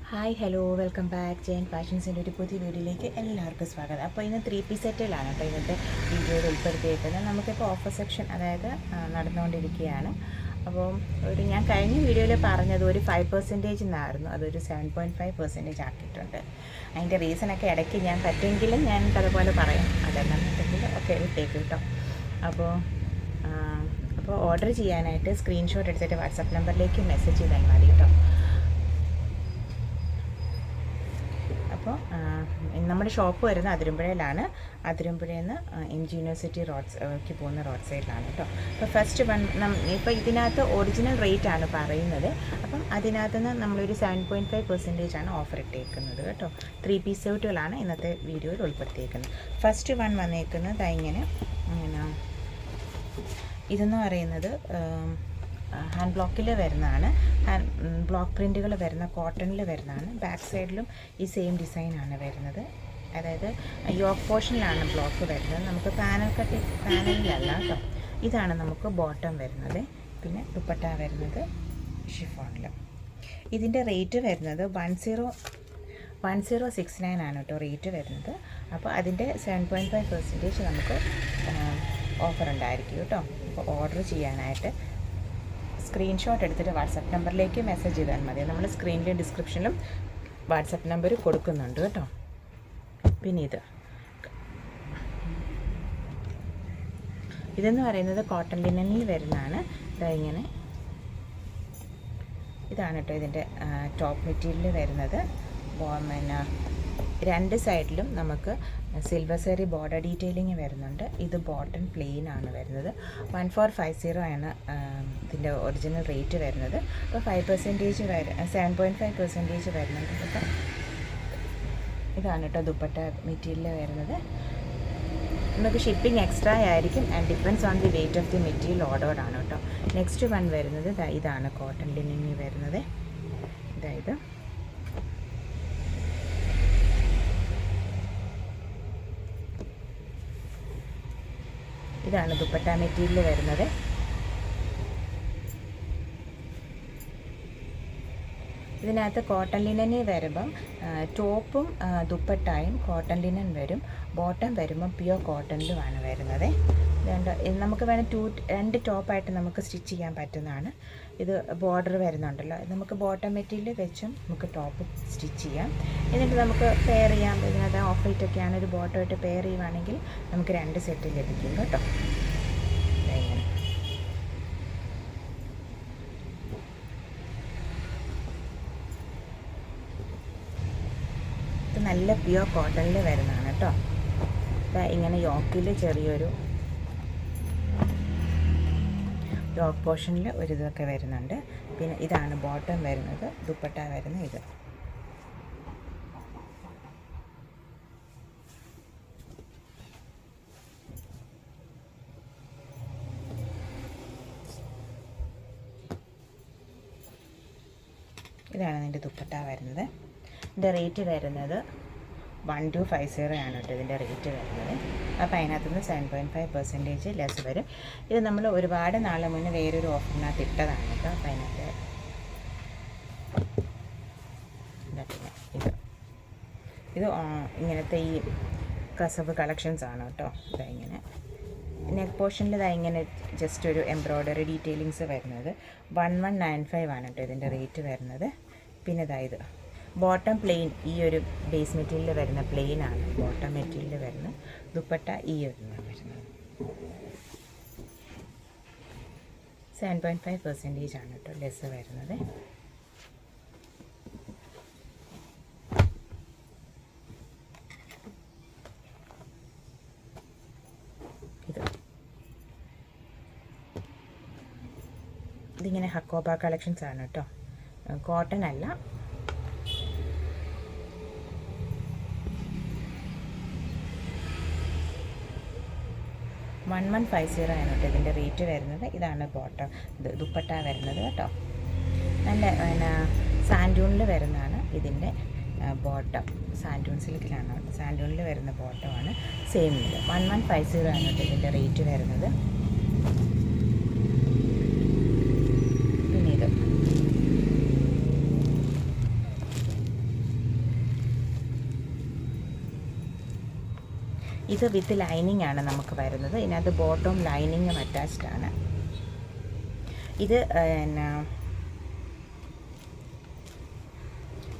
Hi hello welcome back Jain ഫാഷൻസിൻ്റെ ഒരു പുതിയ വീഡിയോയിലേക്ക് എല്ലാവർക്കും സ്വാഗതം. അപ്പോൾ ഇന്ന് 3 പീസ് സെറ്റിലാണ് കേട്ടോ ഇന്നത്തെ വീഡിയോയിൽ ഉൾപ്പെടുത്തിയേക്കുന്നത്. നമുക്കിപ്പോൾ ഓഫർ സെക്ഷൻ നടന്നുകൊണ്ടിരിക്കുകയാണ്. അപ്പോൾ ഞാൻ കഴിഞ്ഞ വീഡിയോയിൽ പറഞ്ഞത് ഒരു 5% എന്നായിരുന്നു, അതൊരു 7.5% ആക്കിയിട്ടുണ്ട്. അതിൻ്റെ റീസണൊക്കെ ഇടയ്ക്ക് ഞാൻ പറ്റുമെങ്കിലും ഞാൻ അതുപോലെ പറയാം. അതെന്നുണ്ടെങ്കിൽ ഓക്കെ വിട്ടേക്ക് കേട്ടോ. അപ്പോൾ ഓർഡർ ചെയ്യാനായിട്ട് സ്ക്രീൻഷോട്ട് എടുത്തിട്ട് വാട്സാപ്പ് നമ്പറിലേക്ക് മെസ്സേജ് ചെയ്താൽ മതി കേട്ടോ. അപ്പോൾ നമ്മുടെ ഷോപ്പ് വരുന്നത് അതിരമ്പുഴയിലാണ്. അതിരമ്പുഴയിൽ നിന്ന് MG യൂണിവേഴ്സിറ്റി റോഡ്ക്ക് പോകുന്ന റോഡ് സൈഡിലാണ് കേട്ടോ. അപ്പോൾ ഫസ്റ്റ് ഇപ്പോൾ ഇതിനകത്ത് ഒറിജിനൽ റേറ്റ് ആണ് പറയുന്നത്. അപ്പം അതിനകത്ത് നിന്ന് നമ്മളൊരു 7.5% ഓഫർ ഇട്ടേക്കുന്നത് കേട്ടോ. 3 പീസ് സെറ്റുകളാണ് ഇന്നത്തെ വീഡിയോയിൽ ഉൾപ്പെടുത്തിയേക്കുന്നത്. ഫസ്റ്റ് വന്നേക്കുന്നത് ഇങ്ങനെ ഇതെന്ന് പറയുന്നത് ഹാൻഡ് ബ്ലോക്കിൽ വരുന്നതാണ്. ബ്ലോക്ക് പ്രിൻറ്റുകൾ വരുന്ന കോട്ടണിൽ വരുന്നതാണ്. ബാക്ക് സൈഡിലും ഈ സെയിം ഡിസൈനാണ് വരുന്നത്. അതായത് യോക്ക് പോർഷനിലാണ് ബ്ലോക്ക് വരുന്നത്. നമുക്ക് പാനലിലല്ല കേട്ടോ. ഇതാണ് നമുക്ക് ബോട്ടം വരുന്നത്. പിന്നെ ദുപ്പട്ട വരുന്നത് ഷിഫോണിൽ. ഇതിൻ്റെ റേറ്റ് വരുന്നത് 1069 ആണ് കേട്ടോ റേറ്റ് വരുന്നത്. അപ്പോൾ അതിൻ്റെ 7.5% നമുക്ക് ഓഫർ ഉണ്ടായിരിക്കും കേട്ടോ. അപ്പോൾ ഓർഡർ ചെയ്യാനായിട്ട് സ്ക്രീൻഷോട്ട് എടുത്തിട്ട് വാട്സപ്പ് നമ്പറിലേക്ക് മെസ്സേജ് ചെയ്താൽ മതി. നമ്മൾ സ്ക്രീനിലും ഡിസ്ക്രിപ്ഷനിലും വാട്സപ്പ് നമ്പർ കൊടുക്കുന്നുണ്ട് കേട്ടോ. പിന്നെ ഇതെന്ന് പറയുന്നത് കോട്ടൺ ലിനനിൽ വരുന്നതാണ്. ഇങ്ങനെ ഇതാണ് കേട്ടോ ഇതിൻ്റെ ടോപ്പ് മെറ്റീരിയൽ വരുന്നത്. പിന്നെ രണ്ട് സൈഡിലും നമുക്ക് സിൽവർ സെറി ബോർഡർ ഡീറ്റെയിലിംഗ് വരുന്നുണ്ട്. ഇത് ബോട്ടം പ്ലെയിൻ ആണ് വരുന്നത്. 1450 ആണ് ഇതിൻ്റെ ഒറിജിനൽ റേറ്റ് വരുന്നത്. അപ്പോൾ 7.5% വരുന്നുണ്ട്. അപ്പോൾ ഇതാണ് കേട്ടോ ദുപ്പട്ട മെറ്റീരിയൽ വരുന്നത്. നമുക്ക് ഷിപ്പിംഗ് എക്സ്ട്രാ ആയിരിക്കും and depends on the weight of the material ordered ആണ് കേട്ടോ. നെക്സ്റ്റ് വൺ വരുന്നത് ഇതാണ് കോട്ടൺ ലിനനിൽ വരുന്നത്. ഇതായത് ഇതാണ് ദുപ്പട്ട മെറ്റീരിയൽ വരുന്നത്. ഇതിനകത്ത് കോട്ടൺ ലിനനിൽ വരുമ്പം ടോപ്പും ദുപ്പട്ടായും കോട്ടൺ ലിനൻ വരും. ബോട്ടം വരുമ്പം പ്യുവർ കോട്ടണിലുമാണ് വരുന്നത്. നമുക്ക് വേണം രണ്ട് ടോപ്പായിട്ട് നമുക്ക് സ്റ്റിച്ച് ചെയ്യാൻ പറ്റുന്നതാണ്. ഇത് ബോർഡർ വരുന്നുണ്ടല്ലോ, നമുക്ക് ബോട്ടം മെറ്റീരിയൽ വെച്ചും നമുക്ക് ടോപ്പ് സ്റ്റിച്ച് ചെയ്യാം. എന്നിട്ട് നമുക്ക് പെയർ ചെയ്യാം. ഇതിനകത്ത് ഓഫ് വൈറ്റൊക്കെയാണ് ഒരു ബോട്ടമായിട്ട് പെയർ ചെയ്യുവാണെങ്കിൽ നമുക്ക് 2 സെറ്റ് ലഭിക്കും കേട്ടോ. ഇങ്ങനെ ഇത് നല്ല പ്യുവർ കോട്ടണിൽ വരുന്നതാണ് കേട്ടോ. ഇങ്ങനെ യോക്കിൽ ചെറിയൊരു യോക്ക് പോർഷനിൽ ഒരു ഇതൊക്കെ വരുന്നുണ്ട്. പിന്നെ ഇതാണ് ബോട്ടം വരുന്നത്. ദുപ്പട്ട വരുന്ന ഇതാണ് ഇതിൻ്റെ ദുപ്പട്ട വരുന്നത്. ഇതിൻ്റെ റേറ്റ് വരുന്നത് 1250 ആണ് കേട്ടോ ഇതിൻ്റെ റേറ്റ് വരുന്നത്. അപ്പോൾ അതിനകത്തുനിന്ന് 7.5% ലെസ് വരും. ഇത് നമ്മൾ ഒരുപാട് നാൾ മുന്നേ വേറൊരു ഓഫറിനകത്ത് ഇട്ടതാണ് കേട്ടോ. അപ്പോൾ അതിനകത്ത് ഇത് ഇങ്ങനത്തെ ഈ കസവ് കളക്ഷൻസ് ആണ് കേട്ടോ. ഇങ്ങനെ നെക്ക് പോർഷനിൽ ഇങ്ങനെ ജസ്റ്റ് ഒരു എംബ്രോയ്ഡറി ഡീറ്റെയിലിങ്സ് വരുന്നത് 1195 ആണ് കേട്ടോ ഇതിൻ്റെ റേറ്റ് വരുന്നത്. പിന്നെ ഇത് ബോട്ടം പ്ലെയിൻ, ഈ ഒരു ബേസ് മെറ്റീരിയൽ വരുന്ന പ്ലെയിൻ ആണ് ബോട്ടം മെറ്റീരിയൽ വരുന്നത്. ദുപ്പട്ട ഈ വരുന്നത് 7.5% ആണ് കേട്ടോ ലെസ് വരുന്നത്. ഇതിങ്ങനെ ഹക്കോബ കളക്ഷൻസ് ആണ് കേട്ടോ, കോട്ടൺ അല്ല. $1150 ആണ് കേട്ടോ ഇതിൻ്റെ റേറ്റ് വരുന്നത്. ഇതാണ് ബോട്ടം ദുപ്പട്ട വരുന്നത് കേട്ടോ. നല്ല സാൻഡൂണിൽ വരുന്നതാണ് ഇതിൻ്റെ ബോട്ടം. സാൻഡൂൺ സിൽക്കിലാണ്, സാൻഡൂണിൽ വരുന്ന ബോട്ടമാണ്. സെയിം ഇത് 1150 ആണ് കേട്ടോ ഇതിൻ്റെ റേറ്റ് വരുന്നത്. പിന്നെ ഇത് വിത്ത് ലൈനിങ് ആണ് നമുക്ക് വരുന്നത്. ഇതിനകത്ത് ബോട്ടം ലൈനിങ്ങും അറ്റാച്ച്ഡ് ആണ്. ഇത്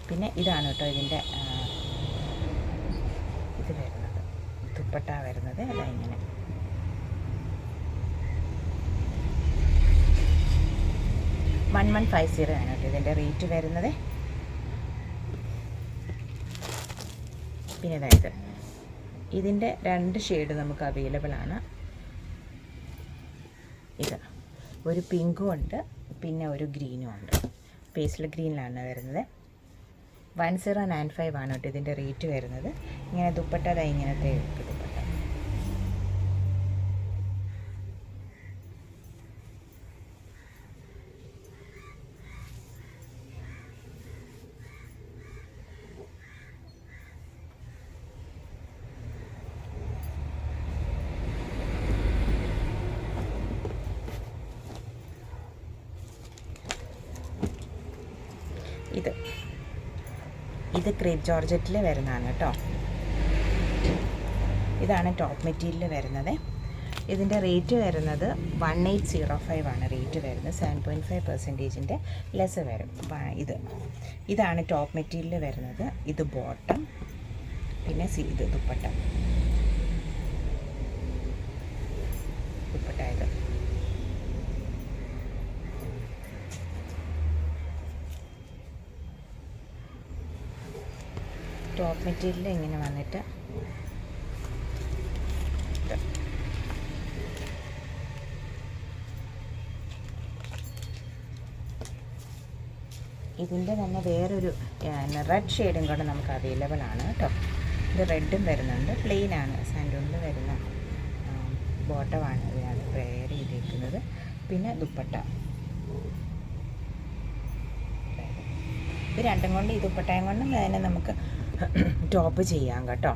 പിന്നെ ഇതാണ് കേട്ടോ ഇതിൻ്റെ ഇത് വരുന്നത്, ദുപ്പട്ട വരുന്നത്. അതിങ്ങനെ 1150 ആണ് കേട്ടോ ഇതിൻ്റെ റേറ്റ് വരുന്നത്. പിന്നെ അതായത് ഇതിൻ്റെ 2 ഷെയ്ഡ് നമുക്ക് അവൈലബിൾ ആണ്. ഇത് ഒരു പിങ്കും ഉണ്ട്, പിന്നെ ഒരു ഗ്രീനും ഉണ്ട്. പേസ്റ്റൽ ഗ്രീനിലാണ് വരുന്നത്. 1095 ആണ് കേട്ടോ ഇതിൻ്റെ റേറ്റ് വരുന്നത്. ഇങ്ങനെ ദുപ്പട്ട ഇങ്ങനത്തെ ദുപ്പട്ട. ഇത് ക്രേപ്പ് ജോർജറ്റിൽ വരുന്നതാണ് കേട്ടോ. ഇതാണ് ടോപ്പ് മെറ്റീരിയൽ വരുന്നത്. ഇതിൻ്റെ റേറ്റ് വരുന്നത് 1805 ആണ് റേറ്റ് വരുന്നത്. 7.5% ലെസ് വരും. ഇതാണ് ടോപ്പ് മെറ്റീരിയൽ വരുന്നത്. ഇത് ബോട്ടം, പിന്നെ ഇത് ദുപ്പട്ട. ഇത് ടോപ്പ് മെറ്റീരിയൽ ഇങ്ങനെ വന്നിട്ട് ഇതിൻ്റെ തന്നെ വേറൊരു റെഡ് ഷെയ്ഡും കൂടെ നമുക്ക് അവൈലബിൾ ആണ് കേട്ടോ. ഇത് റെഡും വരുന്നുണ്ട്. പ്ലെയിൻ ആണ്, സാൻഡൂണിൽ വരുന്ന ബോട്ടമാണ് ഇതിനകത്ത് പ്രെയർ ചെയ്തിരിക്കുന്നത്. പിന്നെ ദുപ്പട്ട. ഇത് രണ്ടും കൊണ്ട് ഈ ദുപ്പട്ടയും കൊണ്ടും അതിനെ നമുക്ക് ടോപ്പ് ചെയ്യാം കേട്ടോ.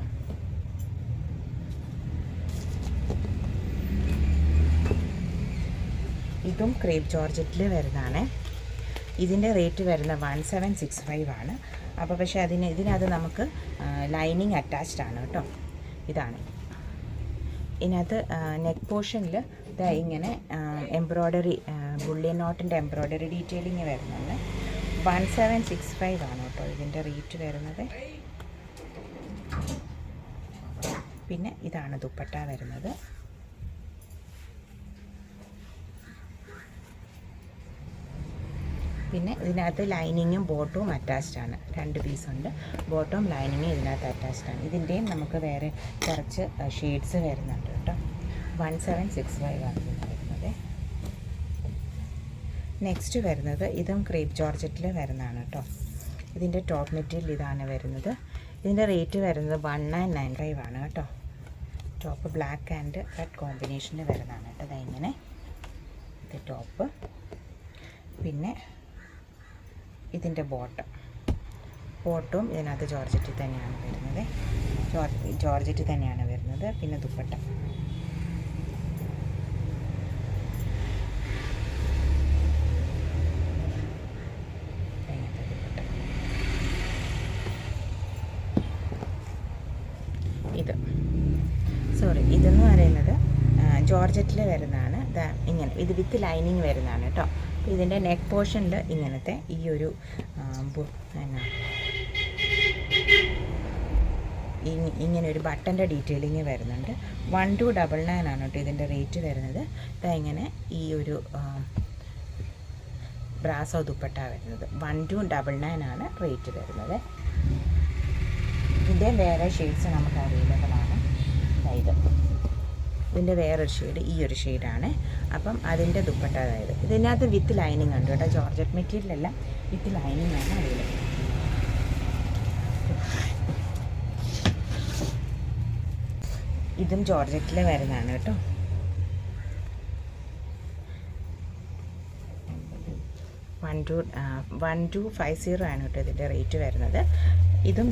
ഇതും ക്രേപ്പ് ജോർജറ്റിൽ വരുന്നതാണ്. ഇതിൻ്റെ റേറ്റ് വരുന്ന 1765 ആണ്. അപ്പോൾ പക്ഷേ ഇതിനകത്ത് നമുക്ക് ലൈനിങ് അറ്റാച്ച്ഡ് ആണ് കേട്ടോ. ഇതാണ് ഇതിനകത്ത് നെക്ക് പോർഷനിൽ ഇങ്ങനെ എംബ്രോയ്ഡറി, ബുള്ളിയൻ നോട്ടിൻ്റെ എംബ്രോയ്ഡറി ഡീറ്റെയിലിങ് വരുന്നുണ്ട്. 1765 ആണ് കേട്ടോ ഇതിൻ്റെ റേറ്റ് വരുന്നത്. പിന്നെ ഇതാണ് ദുപ്പട്ട വരുന്നത്. പിന്നെ ഇതിനകത്ത് ലൈനിങ്ങും ബോട്ടവും അറ്റാച്ച്ഡ് ആണ്. 2 പീസുണ്ട്. ബോട്ടവും ലൈനിങ്ങും ഇതിനകത്ത് അറ്റാച്ച്ഡ് ആണ്. ഇതിൻ്റെയും നമുക്ക് വേറെ കുറച്ച് ഷെയ്ഡ്സ് വരുന്നുണ്ട് കേട്ടോ. 1765 ആണ് ഇതിന് വരുന്നത്. നെക്സ്റ്റ് വരുന്നത് ഇതും ക്രേപ്പ് ജോർജറ്റിൽ വരുന്നതാണ് കേട്ടോ. ഇതിൻ്റെ ടോപ്പ് മെറ്റീരിയൽ ഇതാണ് വരുന്നത്. ഇതിൻ്റെ റേറ്റ് വരുന്നത് 1995 ആണ് കേട്ടോ. ടോപ്പ് ബ്ലാക്ക് ആൻഡ് റെഡ് കോമ്പിനേഷനിൽ വരുന്നതാണ് കേട്ടോ. അതിങ്ങനെ ഇത് ടോപ്പ്. പിന്നെ ഇതിൻ്റെ ബോട്ടവും ഇതിനകത്ത് ജോർജറ്റ് തന്നെയാണ് വരുന്നത്. ജോർജറ്റ് തന്നെയാണ് വരുന്നത്. പിന്നെ ദുപ്പട്ട. ഇതെന്ന് പറയുന്നത് ജോർജറ്റിൽ വരുന്നതാണ്. ഇങ്ങനെ ഇത് വിത്ത് ലൈനിങ് വരുന്നതാണ് കേട്ടോ. ഇതിൻ്റെ നെക്ക് പോർഷനിൽ ഇങ്ങനത്തെ ഈ ഒരു ഇങ്ങനെ ഒരു ബട്ടൻ്റെ ഡീറ്റെയിലിങ് വരുന്നുണ്ട്. 1299 ആണ് കേട്ടോ ഇതിൻ്റെ റേറ്റ് വരുന്നത്. ഇങ്ങനെ ഈ ഒരു ബ്രാസോ ദുപ്പട്ട വരുന്നത്. 1299 ആണ് റേറ്റ് വരുന്നത്. ഇതിൻ്റെ വേറെ ഷെയ്ഡ്സ് നമുക്ക് അവൈലബിൾ ആണ്. ഇതിൻ്റെ വേറൊരു ഷെയ്ഡ് ഈ ഒരു ഷെയ്ഡാണ്. അപ്പം അതിൻ്റെ ദുപ്പട്ട ഇതിനകത്ത് വിത്ത് ലൈനിങ് ഉണ്ട് കേട്ടോ. ജോർജറ്റ് മെറ്റീരിയൽ എല്ലാം വിത്ത് ലൈനിങ് ആണ് അവൈലബിൾ. ഇതും ജോർജറ്റിൽ വരുന്നതാണ് കേട്ടോ. $1250 ആണ് കേട്ടോ ഇതിൻ്റെ റേറ്റ് വരുന്നത്. ഇതും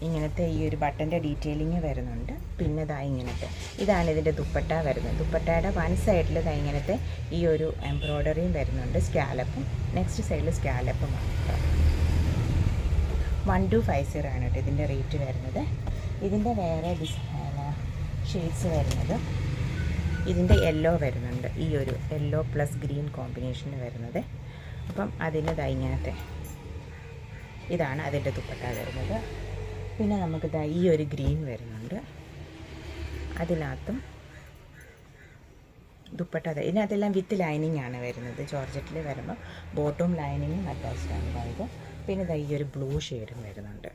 ഇങ്ങനത്തെ ഈ ഒരു ബട്ടൻ്റെ ഡീറ്റെയിലിങ് വരുന്നുണ്ട്. പിന്നെ ഇങ്ങനത്തെ ഇതാണ് ഇതിൻ്റെ ദുപ്പട്ട വരുന്നത്. ദുപ്പട്ടയുടെ വൺ സൈഡിൽ ഇങ്ങനത്തെ ഈ ഒരു എംബ്രോയ്ഡറിയും വരുന്നുണ്ട്. സ്കാലപ്പും നെക്സ്റ്റ് സൈഡിൽ സ്കാലപ്പും ആണ് കേട്ടോ. 1250 ആണ് കേട്ടോ ഇതിൻ്റെ റേറ്റ് വരുന്നത്. ഇതിൻ്റെ വേറെ ഷെയ്ഡ്സ് വരുന്നത്, ഇതിൻ്റെ യെല്ലോ വരുന്നുണ്ട്, ഈ ഒരു യെല്ലോ പ്ലസ് ഗ്രീൻ കോമ്പിനേഷന് വരുന്നത്. അപ്പം അതിന് ഇങ്ങനത്തെ ഇതാണ് അതിൻ്റെ ദുപ്പട്ട വരുന്നത്. പിന്നെ നമുക്ക് ഈ ഒരു ഗ്രീൻ വരുന്നുണ്ട്, അതിനകത്തും ദുപ്പട്ട ഇതിനകത്തെല്ലാം വിത്ത് ലൈനിങ് ആണ് വരുന്നത്. ജോർജറ്റിൽ വരുമ്പോൾ ബോട്ടവും ലൈനിങ്ങും അറ്റാച്ച്ഡ് ആണ് ഇതായത്. പിന്നെ ഈ ഒരു ബ്ലൂ ഷെയ്ഡും വരുന്നുണ്ട്.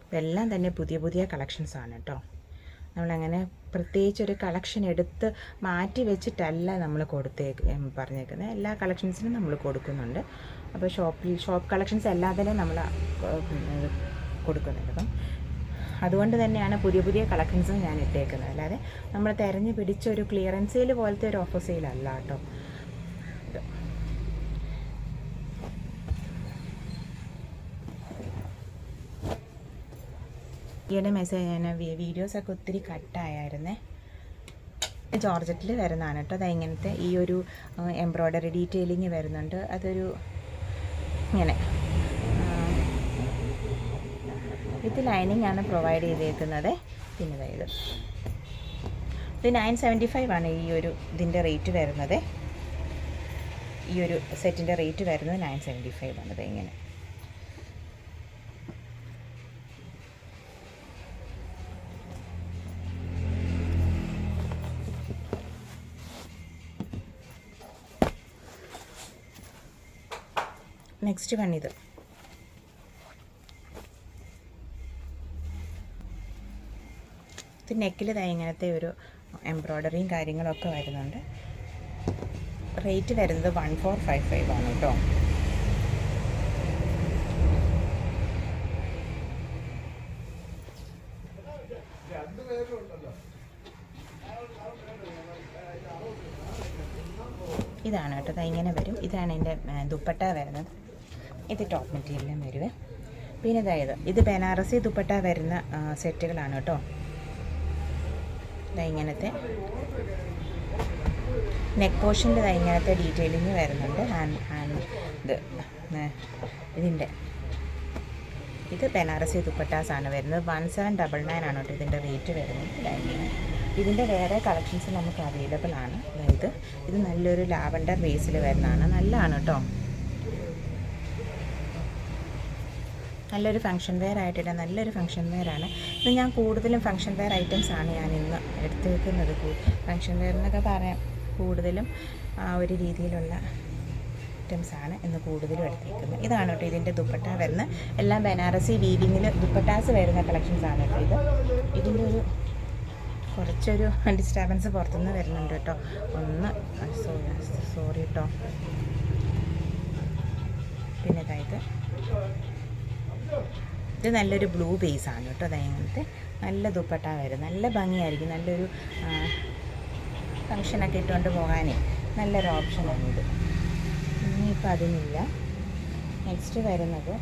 ഇതെല്ലാം തന്നെ പുതിയ പുതിയ കളക്ഷൻസ് ആണ് കേട്ടോ. നമ്മളങ്ങനെ പ്രത്യേകിച്ചൊരു കളക്ഷൻ എടുത്ത് മാറ്റി വെച്ചിട്ടല്ല നമ്മൾ പറഞ്ഞേക്കുന്നത്. എല്ലാ കളക്ഷൻസിനും നമ്മൾ കൊടുക്കുന്നുണ്ട്. അപ്പോൾ ഷോപ്പ് കളക്ഷൻസ് എല്ലാത്തിനും നമ്മൾ കൊടുക്കുന്നുണ്ട്. അപ്പം അതുകൊണ്ട് തന്നെയാണ് പുതിയ പുതിയ കളക്ഷൻസും ഞാൻ ഇട്ടേക്കുന്നത്. അല്ലാതെ നമ്മൾ തിരഞ്ഞു പിടിച്ചൊരു ക്ലിയറൻസ് സെയിൽ പോലത്തെ ഒരു ഓഫർ സെയിലല്ല കേട്ടോ. ഈയിടെ വീഡിയോസൊക്കെ ഒത്തിരി കട്ടായിരുന്നേ. ജോർജറ്റിൽ വരുന്നതാണ് കേട്ടോ. അത് ഇങ്ങനത്തെ ഈ ഒരു എംബ്രോയ്ഡറി ഡീറ്റെയിലിങ് വരുന്നുണ്ട്. അതൊരു ഇങ്ങനെ വിത്ത് ലൈനിങ് ആണ് പ്രൊവൈഡ് ചെയ്തേക്കുന്നത്. പിന്നെ ഇത് 975 ആണ് ഈ ഒരു ഇതിൻ്റെ റേറ്റ് വരുന്നത്. ഈ ഒരു സെറ്റിൻ്റെ റേറ്റ് വരുന്നത് 975 ആണ്. ഇങ്ങനെ നെക്സ്റ്റ് വൺ ഇത് നെക്കിൽ ഇങ്ങനത്തെ ഒരു എംബ്രോയ്ഡറിയും കാര്യങ്ങളൊക്കെ വരുന്നുണ്ട്. റേറ്റ് വരുന്നത് 1455 ആണ് കേട്ടോ. ഇതാണ് കേട്ടോ. ഇങ്ങനെ വരും. ഇതാണ് എൻ്റെ ദുപ്പട്ട വരുന്നത്. ഇത് ടോപ്പ് മെറ്റീരിയലും വരുവേ. പിന്നെ ഇത് ബനാറസി ദുപ്പട്ട വരുന്ന സെറ്റുകളാണ് കേട്ടോ. ഇങ്ങനത്തെ നെക്ക് പോർഷനിൽ ഇങ്ങനത്തെ ഡീറ്റെയിലിങ് വരുന്നുണ്ട്. ഇത് ബനാറസി ദുപ്പട്ടാസാണ് വരുന്നത്. 1799 ആണ് കേട്ടോ ഇതിൻ്റെ റേറ്റ് വരുന്നത്. ഇതിൻ്റെ വേറെ കളക്ഷൻസ് നമുക്ക് അവൈലബിൾ ആണ്. ഇത് നല്ലൊരു ലാവൻഡർ ബേസിൽ വരുന്നതാണ്. നല്ലതാണ് കേട്ടോ. നല്ലൊരു ഫംഗ്ഷൻ വെയർ ആയിട്ടില്ല. നല്ലൊരു ഫംഗ്ഷൻ വെയറാണ് ഇത്. ഞാൻ കൂടുതലും ഫംഗ്ഷൻ വെയർ ഐറ്റംസ് ആണ് ഞാൻ ഇന്ന് എടുത്ത് വെക്കുന്നത്. ഫംഗ്ഷൻ വെയർ എന്നൊക്കെ പറയാം, കൂടുതലും ആ ഒരു രീതിയിലുള്ള ഐറ്റംസാണ് ഇന്ന് കൂടുതലും എടുത്തേക്കുന്നത്. ഇതാണ് കേട്ടോ ഇതിൻ്റെ ദുപ്പട്ട വരുന്ന. എല്ലാം ബനാറസി വീവിങ്ങിൽ ദുപ്പട്ടാസ് വരുന്ന കളക്ഷൻസാണ് കേട്ടോ ഇത്. ഇതിൻ്റെ കുറച്ചൊരു ഡിസ്റ്റർബൻസ് പുറത്തുനിന്ന് വരുന്നുണ്ട് കേട്ടോ. സോറി കേട്ടോ. പിന്നെ ഇത് നല്ലൊരു ബ്ലൂ ബേസാണ് കേട്ടോ. അങ്ങനത്തെ നല്ല ദുപ്പട്ട വരും. നല്ല ഭംഗിയായിരിക്കും. നല്ലൊരു ഫങ്ഷനൊക്കെ ഇട്ടുകൊണ്ട് പോകാനേ നല്ലൊരു ഓപ്ഷനാണ് ഇത്. ഇനിയിപ്പോൾ അതിനില്ല. നെക്സ്റ്റ് വരുന്നത്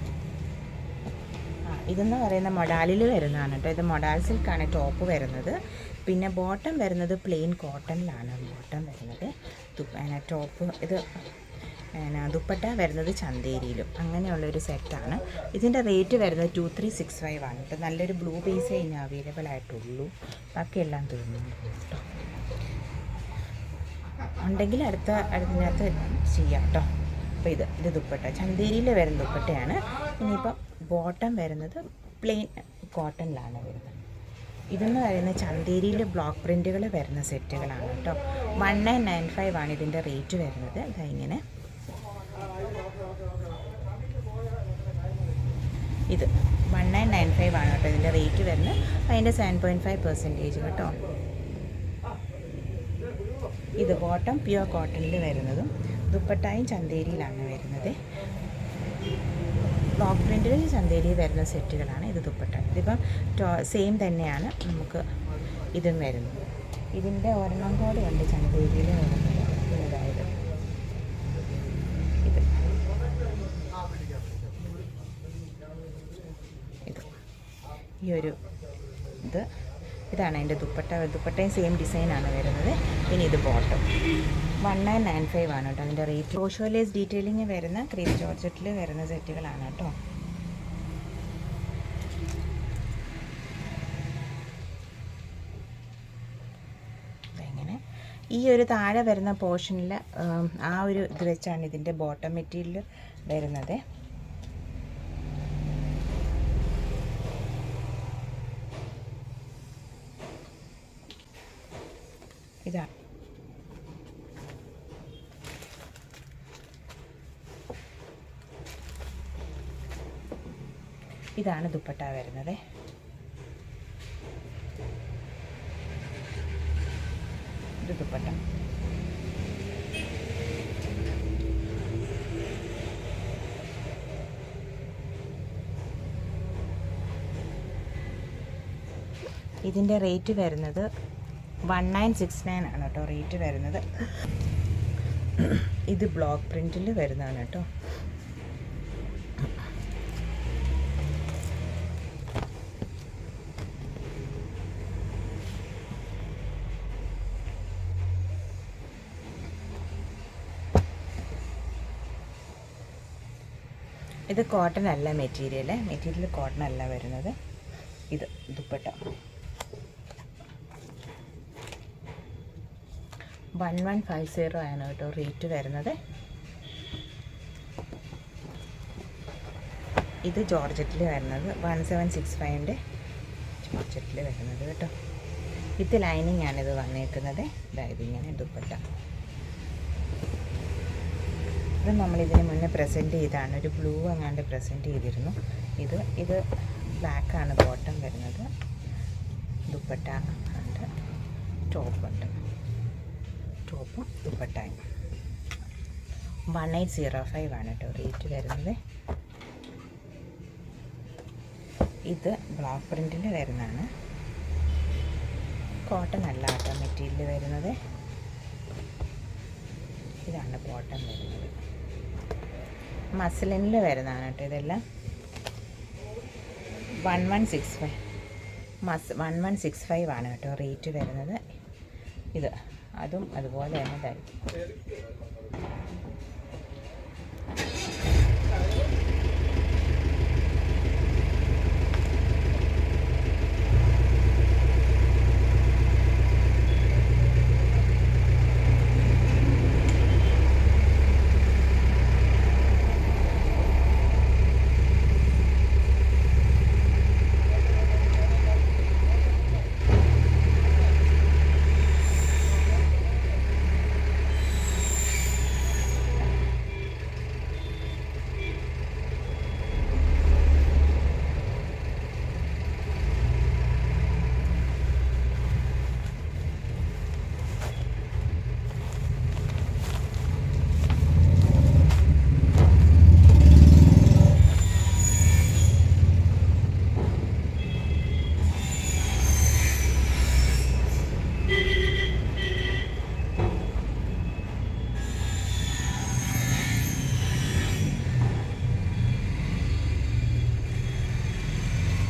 ഇതെന്ന് പറയുന്ന മൊഡാലിൽ വരുന്നതാണ് കേട്ടോ. ഇത് മൊഡാൽ സിൽക്കാണ് ടോപ്പ് വരുന്നത്. പിന്നെ ബോട്ടം വരുന്നത് പ്ലെയിൻ കോട്ടണിലാണ് ബോട്ടം വരുന്നത്. ടോപ്പ് ഇത് ദുപ്പട്ട വരുന്നത് ചന്തേരിയിലും. അങ്ങനെയുള്ളൊരു സെറ്റാണ്. ഇതിൻ്റെ റേറ്റ് വരുന്നത് 2365 ആണ് കേട്ടോ. നല്ലൊരു ബ്ലൂ ബേസേ ഇനി അവൈലബിൾ ആയിട്ടുള്ളൂ. ബാക്കിയെല്ലാം തീർന്നു കേട്ടോ. ഉണ്ടെങ്കിൽ അടുത്തിനകത്ത് ചെയ്യാം കേട്ടോ. അപ്പോൾ ഇത് ദുപ്പട്ട ചന്തേരിയിൽ വരുന്ന ദുപ്പട്ടയാണ്. ഇനിയിപ്പം ബോട്ടം വരുന്നത് പ്ലെയിൻ കോട്ടണിലാണ് വരുന്നത്. ഇതെന്ന് പറയുന്നത് ചന്തേരിയിൽ ബ്ലോക്ക് പ്രിൻറ്റുകൾ വരുന്ന സെറ്റുകളാണ് കേട്ടോ. 1995 ആണ് ഇതിൻ്റെ റേറ്റ് വരുന്നത്. ഇങ്ങനെ ഇത് 1995 ആണ് കേട്ടോ ഇതിൻ്റെ റേറ്റ് വരുന്നത്. അതിൻ്റെ 7.5% കേട്ടോ. ഇത് ബോട്ടം പ്യുവർ കോട്ടണിൽ വരുന്നതും ദുപ്പട്ടായും ചന്തേരിയിലാണ് വരുന്നത്. ബ്ലോക്ക് പ്രിൻറ്റിൽ ചന്തേരി വരുന്ന സെറ്റുകളാണ്. ഇത് ദുപ്പട്ട. ഇതിപ്പം സെയിം തന്നെയാണ് നമുക്ക് ഇതും വരുന്നത്. ഇതിൻ്റെ ഒരെണ്ണം കൂടെ ഉണ്ട് ചന്തേരിയിൽ വരുന്നത്. അതായത് ഈ ഒരു ഇതാണ് അതിൻ്റെ ദുപ്പട്ടയും സെയിം ഡിസൈനാണ് വരുന്നത്. ഇനി ഇത് ബോട്ടം 1995 ആണ് കേട്ടോ അതിൻ്റെ റേറ്റ്. റോഷോലേസ് ഡീറ്റെയിലിങ് വരുന്ന ക്രീം ജോർജറ്റിൽ വരുന്ന സെറ്റുകളാണ് കേട്ടോ. ഈ ഒരു താഴെ വരുന്ന പോർഷനിൽ ആ ഒരു ഇത് വെച്ചാണ് ഇതിൻ്റെ ബോട്ടം മെറ്റീരിയൽ വരുന്നത്. ഇതാണ് ദുപ്പട്ട വരുന്നത്. ഇത് ദുപ്പട്ട. ഇതിൻ്റെ റേറ്റ് വരുന്നത് 1969 ആണ് കേട്ടോ റേറ്റ് വരുന്നത്. ഇത് ബ്ലോക്ക് പ്രിൻറ്റിൽ വരുന്നതാണ് കേട്ടോ. ഇത് കോട്ടൺ അല്ല മെറ്റീരിയൽ കോട്ടൺ അല്ല വരുന്നത്. ഇത് ദുപ്പട്ട 1150 ആണ് കേട്ടോ റേറ്റ് വരുന്നത്. ഇത് ജോർജറ്റിൽ വരുന്നത് 1765 ജോർജറ്റിൽ വരുന്നത് കേട്ടോ. ഇത് ലൈനിങ് ആണിത് വന്നേക്കുന്നത്. അതായത് ഇങ്ങനെ ദുപ്പട്ട. ഇത് നമ്മളിതിന് മുന്നേ പ്രസൻറ്റ് ചെയ്താണ്. ഒരു ബ്ലൂ അങ്ങാണ്ട് പ്രസൻറ്റ് ചെയ്തിരുന്നു. ഇത് ബ്ലാക്കാണ് ബോട്ടം വരുന്നത്. ദുപ്പട്ട ഉണ്ട്, ടോപ്പുണ്ട്. ടോപ്പും ദുപ്പട്ടയും 1805 ആണ് കേട്ടോ റേറ്റ് വരുന്നത്. ഇത് ബ്ലോക്ക് പ്രിൻറ്റിൽ വരുന്നതാണ്. കോട്ടൺ അല്ല കേട്ടോ മെറ്റീരിയൽ വരുന്നത്. ഇതാണ് ബോട്ടം വരുന്നത്. മസ്ലിനിൽ വരുന്നതാണ് കേട്ടോ ഇതെല്ലാം. 1165 ആണ് കേട്ടോ റേറ്റ് വരുന്നത്. ഇത് അതും അതുപോലെ തന്നെ ഇതായിരിക്കും.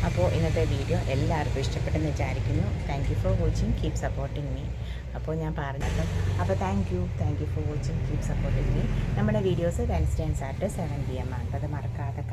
അപ്പോൾ ഇന്നത്തെ വീഡിയോ എല്ലാവർക്കും ഇഷ്ടപ്പെട്ടെന്ന് വിചാരിക്കുന്നു. Thank you for watching, keep supporting me. അപ്പോൾ ഞാൻ പറഞ്ഞല്ലോ. അപ്പോൾ thank you for watching, keep supporting me. നമ്മുടെ videos Wednesday and Saturday 7 PM ആണ്. അത് മറക്കാതെ